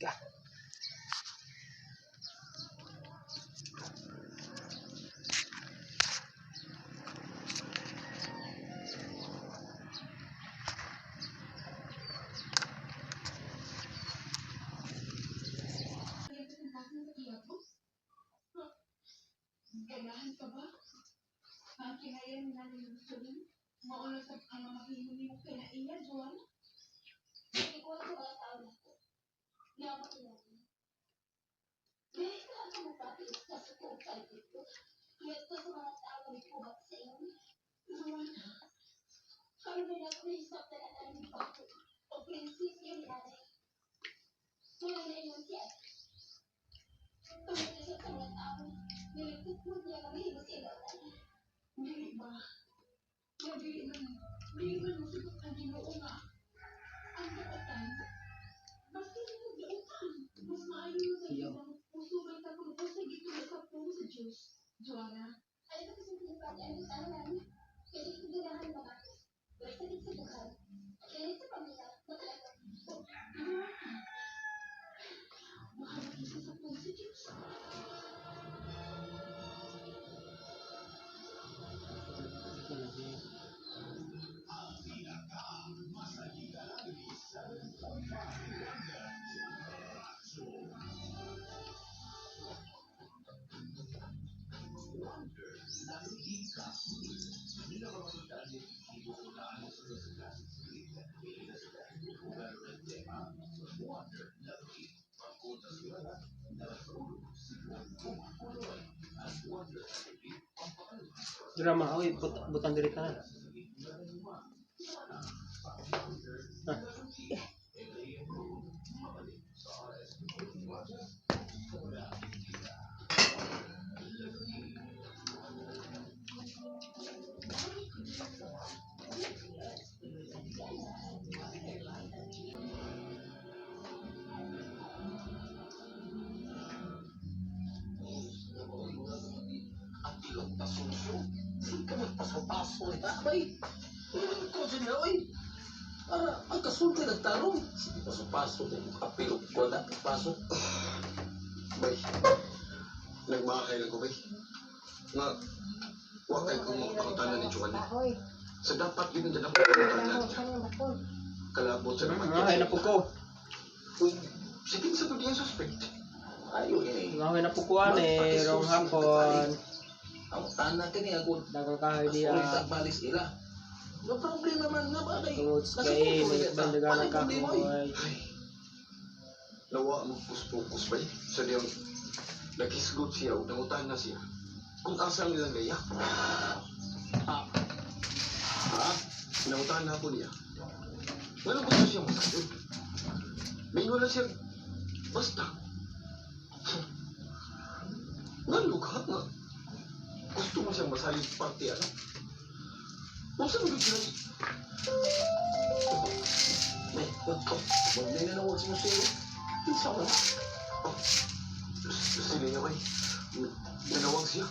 Ka. Ganahan ka ba? Ang kinayan na ng gusto rin? Mauna sa ang mga hihuli mo kinaiya, Joan? Hindi ko ito ang tao na ko. Yaman yan. Dahil ka ang kumapapit sa sukong kalipit ko. Kaya ito sa mga tao na kubat sa inyo. Joan, Kami na lang naisap na ang aming bako. O prinsipyo ni nanay. Wala na iyon siya. Tumito siya sa mga tao. Nilipot mo niya kami himo sa ilaw. dili ba? Ya, dili man masibot ang Ginoo nga. Ang kapatan, basta rin mo giutan. Mas maayo sa ibang puso may tapos sa gito sa puso sa Diyos. Joanna, Ay, ito kasi pinipati ang tao namin. Kasi kung ganahan ba ako? Basta din sa buhay. Kaya sa pamilya, matalaga. Joanna, mahalak isa sa puso sa Diyos. Drama, oy, butang diri ka na. Ah. Ilang paso-so. Saan ka magpaso-paso na, bay? Ko sila, oy. Para ang kasulti nagtarong. Sige, paso-paso. Apilok ko na, paso. Bay, nagmakay lang ko, bay. Nga, wakay kong pakutanan ni Joanna. Sa dapat din na dapat pakutanan niya. Kalabot sa naman Ngahay na po ko. Uy, sige sa pag yung suspect. Ayaw ini. Ngahay na po ko ani, rong hapon. Ang tanan ka niya, kung Nagkakahay Ulit diya. ang balis ila. No problema man nga ba kay? Tungod sa kay, may bandagan ka ko. Ay, nawa mo pus-focus, bay. Sa diyang naghisgot siya o nangutan na siya. Kung asang nilang gaya. Ha? Nangutan na ako niya. Walang gusto siya masakit. May wala siya. Basta. Nalughat nga. Gusto mo siyang masaling party, ano? Kung saan mo sila? May, wag ko. Wag na nanawag si Museo. Isa mo. Oh, sila niya kay. Nanawag siya.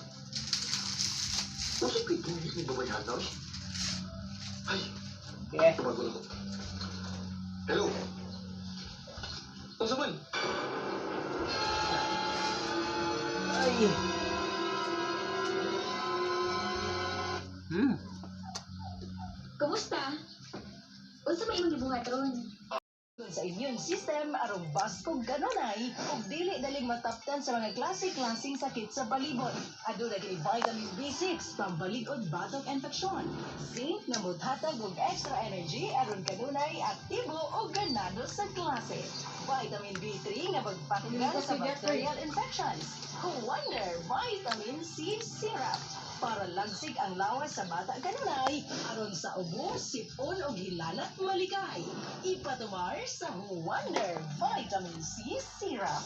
Kung saan kayo tumigil ni babayahan na, eh? Ay, Okay. tumago na ko. Hello? Ang saman? Ay. Kumusta? Unsa may imong gibuhat ron? Sa immune system aron baskog kanunay ug dili daling mataptan sa mga klase-klaseng sakit sa palibot. Aduna kini vitamin B6 pambalig-od batok infeksyon. Zinc nga muthatag og extra energy aron kanunay aktibo ug ganado sa klase. Vitamin B3 nga magpatunggal sa bacterial infections. Wonder Vitamin C Syrup para lagsig ang lawas sa bata kanunay aron sa ubo, sipon ug hilanat maligay. Ipatumar sa Wonder Vitamin C Syrup.